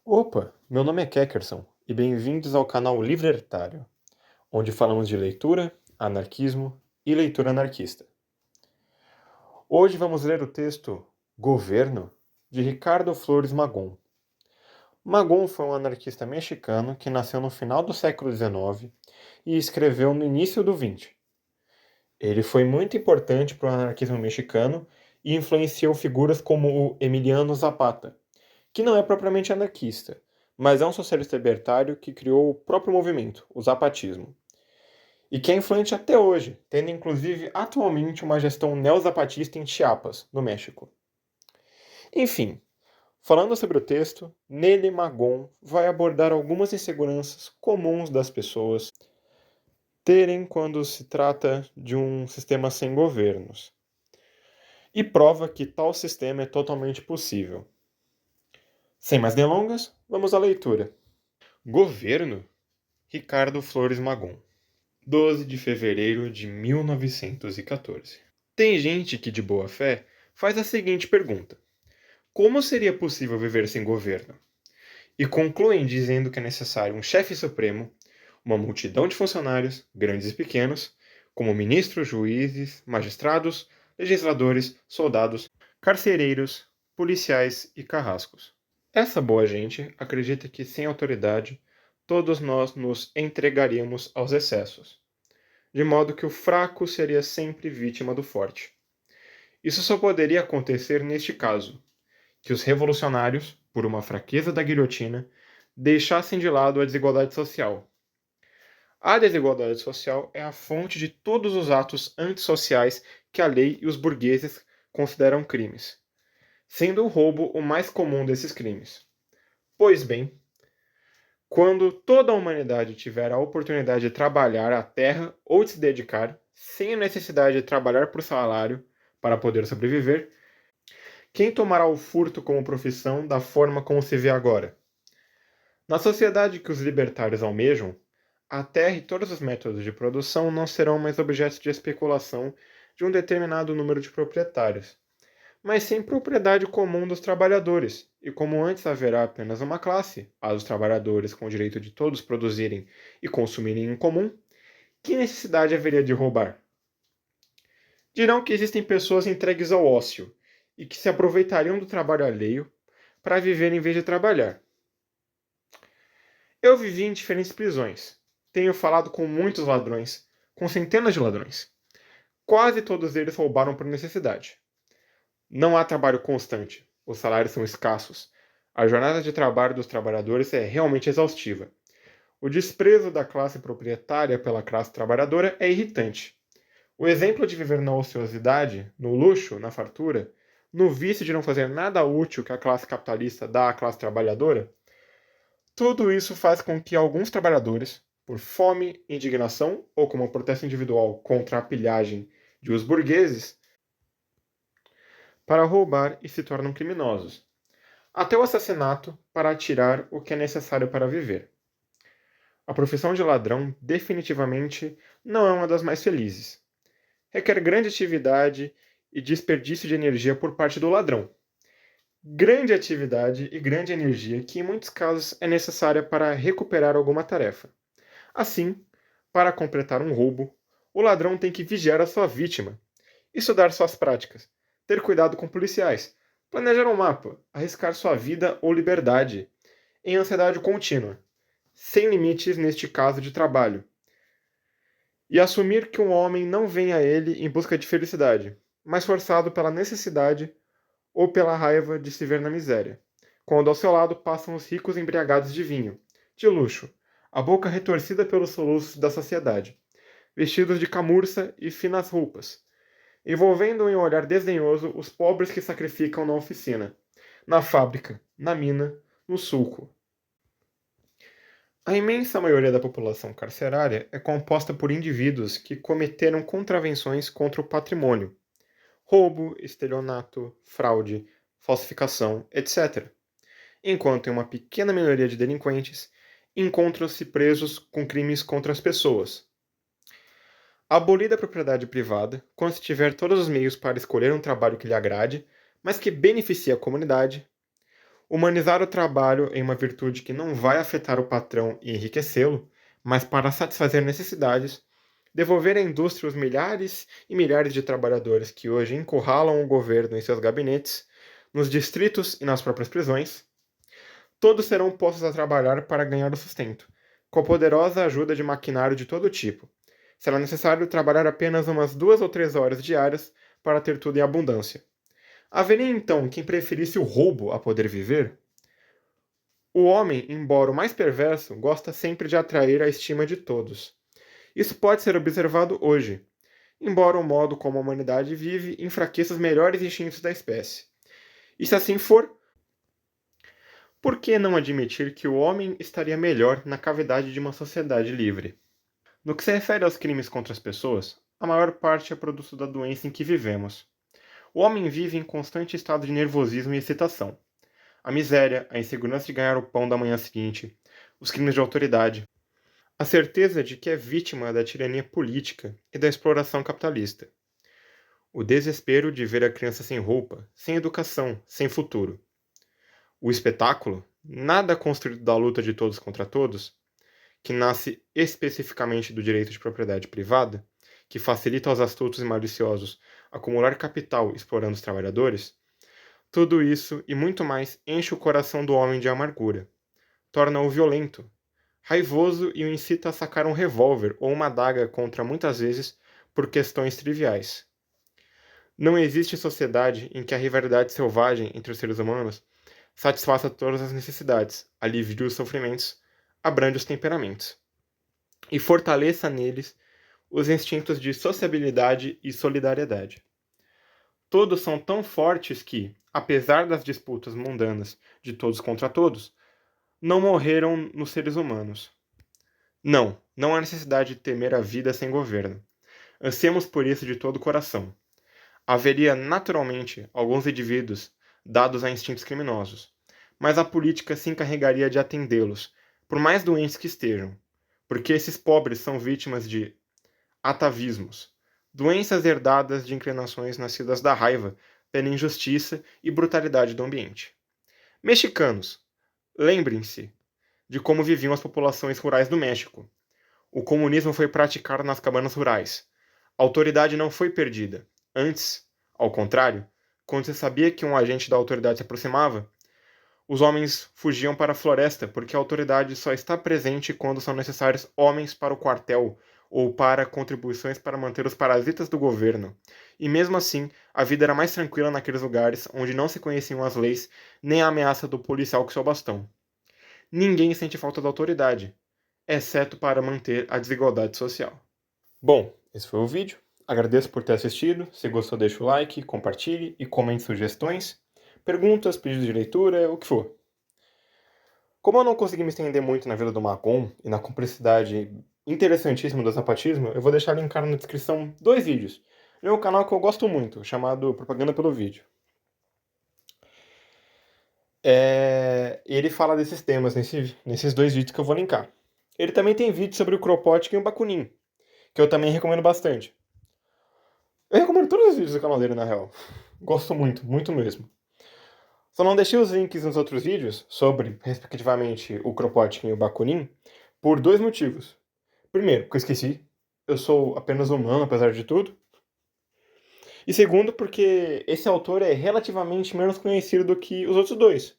Opa, meu nome é Kekerson e bem-vindos ao canal Livretário, onde falamos de leitura, anarquismo e leitura anarquista. Hoje vamos ler o texto Governo, de Ricardo Flores Magón. Magón foi um anarquista mexicano que nasceu no final do século XIX e escreveu no início do XX. Ele foi muito importante para o anarquismo mexicano e influenciou figuras como o Emiliano Zapata, que não é propriamente anarquista, mas é um socialista libertário que criou o próprio movimento, o zapatismo, e que é influente até hoje, tendo inclusive atualmente uma gestão neozapatista em Chiapas, no México. Enfim, falando sobre o texto, nele Magón vai abordar algumas inseguranças comuns das pessoas terem quando se trata de um sistema sem governos, e prova que tal sistema é totalmente possível. Sem mais delongas, vamos à leitura. Governo? Ricardo Flores Magón, 12 de fevereiro de 1914. Tem gente que, de boa fé, faz a seguinte pergunta: como seria possível viver sem governo? E concluem dizendo que é necessário um chefe supremo, uma multidão de funcionários, grandes e pequenos, como ministros, juízes, magistrados, legisladores, soldados, carcereiros, policiais e carrascos. Essa boa gente acredita que, sem autoridade, todos nós nos entregaríamos aos excessos, de modo que o fraco seria sempre vítima do forte. Isso só poderia acontecer neste caso, que os revolucionários, por uma fraqueza da guilhotina, deixassem de lado a desigualdade social. A desigualdade social é a fonte de todos os atos antissociais que a lei e os burgueses consideram crimes, sendo o roubo o mais comum desses crimes. Pois bem, quando toda a humanidade tiver a oportunidade de trabalhar a terra ou de se dedicar, sem a necessidade de trabalhar por salário para poder sobreviver, quem tomará o furto como profissão da forma como se vê agora? Na sociedade que os libertários almejam, a terra e todos os métodos de produção não serão mais objetos de especulação de um determinado número de proprietários, mas sim propriedade comum dos trabalhadores, e como antes haverá apenas uma classe, a dos trabalhadores com o direito de todos produzirem e consumirem em comum, que necessidade haveria de roubar? Dirão que existem pessoas entregues ao ócio, e que se aproveitariam do trabalho alheio para viver em vez de trabalhar. Eu vivi em diferentes prisões, tenho falado com muitos ladrões, com centenas de ladrões. Quase todos eles roubaram por necessidade. Não há trabalho constante, os salários são escassos, a jornada de trabalho dos trabalhadores é realmente exaustiva. O desprezo da classe proprietária pela classe trabalhadora é irritante. O exemplo de viver na ociosidade, no luxo, na fartura, no vício de não fazer nada útil que a classe capitalista dá à classe trabalhadora, tudo isso faz com que alguns trabalhadores, por fome, indignação ou como protesto individual contra a pilhagem de os burgueses, para roubar e se tornam criminosos, até o assassinato para tirar o que é necessário para viver. A profissão de ladrão definitivamente não é uma das mais felizes. Requer grande atividade e desperdício de energia por parte do ladrão. Grande atividade e grande energia que em muitos casos é necessária para recuperar alguma tarefa. Assim, para completar um roubo, o ladrão tem que vigiar a sua vítima, estudar suas práticas, ter cuidado com policiais, planejar um mapa, arriscar sua vida ou liberdade, em ansiedade contínua, sem limites neste caso de trabalho, e assumir que um homem não vem a ele em busca de felicidade, mas forçado pela necessidade ou pela raiva de se ver na miséria, quando ao seu lado passam os ricos embriagados de vinho, de luxo, a boca retorcida pelos soluços da sociedade, vestidos de camurça e finas roupas, envolvendo em um olhar desdenhoso os pobres que sacrificam na oficina, na fábrica, na mina, no sulco. A imensa maioria da população carcerária é composta por indivíduos que cometeram contravenções contra o patrimônio, roubo, estelionato, fraude, falsificação, etc., enquanto em uma pequena minoria de delinquentes encontram-se presos com crimes contra as pessoas. Abolida a propriedade privada, quando se tiver todos os meios para escolher um trabalho que lhe agrade, mas que beneficie a comunidade, Humanizar o trabalho em uma virtude que não vai afetar o patrão e enriquecê-lo, mas para satisfazer necessidades, devolver à indústria os milhares e milhares de trabalhadores que hoje encurralam o governo em seus gabinetes, nos distritos e nas próprias prisões, todos serão postos a trabalhar para ganhar o sustento, com a poderosa ajuda de maquinário de todo tipo. Será necessário trabalhar apenas umas 2 ou 3 horas diárias para ter tudo em abundância. Haveria então quem preferisse o roubo a poder viver? O homem, embora o mais perverso, gosta sempre de atrair a estima de todos. Isso pode ser observado hoje, embora o modo como a humanidade vive enfraqueça os melhores instintos da espécie. E se assim for, por que não admitir que o homem estaria melhor na cavidade de uma sociedade livre? No que se refere aos crimes contra as pessoas, a maior parte é produto da doença em que vivemos. O homem vive em constante estado de nervosismo e excitação. A miséria, a insegurança de ganhar o pão da manhã seguinte, os crimes de autoridade, a certeza de que é vítima da tirania política e da exploração capitalista, o desespero de ver a criança sem roupa, sem educação, sem futuro. O espetáculo, nada construído da luta de todos contra todos, que nasce especificamente do direito de propriedade privada, que facilita aos astutos e maliciosos acumular capital explorando os trabalhadores, tudo isso e muito mais enche o coração do homem de amargura, torna-o violento, raivoso e o incita a sacar um revólver ou uma adaga contra muitas vezes por questões triviais. Não existe sociedade em que a rivalidade selvagem entre os seres humanos satisfaça todas as necessidades, alivie os sofrimentos, abrande os temperamentos e fortaleça neles os instintos de sociabilidade e solidariedade. Todos são tão fortes que, apesar das disputas mundanas de todos contra todos, não morreram nos seres humanos. Não há necessidade de temer a vida sem governo. Ansiemos por isso de todo o coração. Haveria, naturalmente, alguns indivíduos dados a instintos criminosos, mas a política se encarregaria de atendê-los, por mais doentes que estejam, porque esses pobres são vítimas de atavismos, doenças herdadas de inclinações nascidas da raiva, pela injustiça e brutalidade do ambiente. Mexicanos, lembrem-se de como viviam as populações rurais do México. O comunismo foi praticado nas cabanas rurais. A autoridade não foi perdida. Antes, ao contrário, quando se sabia que um agente da autoridade se aproximava, os homens fugiam para a floresta porque a autoridade só está presente quando são necessários homens para o quartel ou para contribuições para manter os parasitas do governo. E mesmo assim, a vida era mais tranquila naqueles lugares onde não se conheciam as leis nem a ameaça do policial com seu bastão. Ninguém sente falta da autoridade, exceto para manter a desigualdade social. Bom, esse foi o vídeo. Agradeço por ter assistido. Se gostou, deixa o like, compartilhe e comente sugestões, perguntas, pedidos de leitura, o que for. Como eu não consegui me estender muito na vida do Magon e na complexidade interessantíssima do zapatismo, eu vou deixar linkado na descrição 2 vídeos de um canal que eu gosto muito, chamado Propaganda pelo Vídeo. Ele fala desses temas nesses 2 vídeos que eu vou linkar. Ele também tem vídeo sobre o Kropotkin e o Bakunin, que eu também recomendo bastante. Eu recomendo todos os vídeos do canal dele, na real. Gosto muito, muito mesmo. Só não deixei os links nos outros vídeos sobre, respectivamente, o Kropotkin e o Bakunin, por 2 motivos. Primeiro, porque eu esqueci. Eu sou apenas humano, apesar de tudo. E segundo, porque esse autor é relativamente menos conhecido do que os outros 2.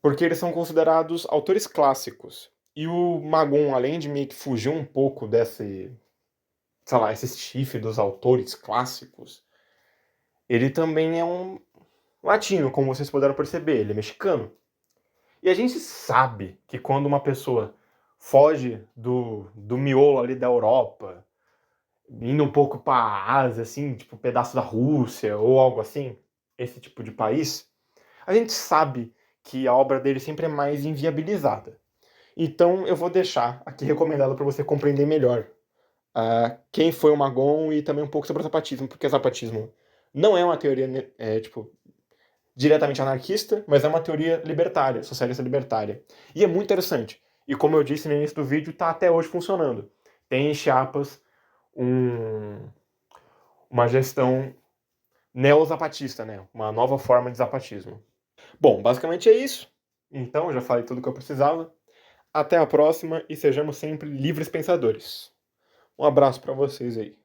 Porque eles são considerados autores clássicos. E o Magon, além de meio que fugir um pouco desse, sei lá, esse chifre dos autores clássicos, ele também é um latino, como vocês puderam perceber, ele é mexicano. E a gente sabe que quando uma pessoa foge do miolo ali da Europa, indo um pouco para a Ásia, assim, tipo um pedaço da Rússia ou algo assim, esse tipo de país, a gente sabe que a obra dele sempre é mais inviabilizada. Então eu vou deixar aqui recomendado para você compreender melhor quem foi o Magon e também um pouco sobre o zapatismo, porque o zapatismo não é uma teoria diretamente anarquista, mas é uma teoria libertária, socialista libertária. E é muito interessante. E como eu disse no início do vídeo, está até hoje funcionando. Tem em Chiapas uma gestão neo-zapatista, né? Uma nova forma de zapatismo. Bom, basicamente é isso. Então, eu já falei tudo o que eu precisava. Até a próxima e sejamos sempre livres pensadores. Um abraço para vocês aí.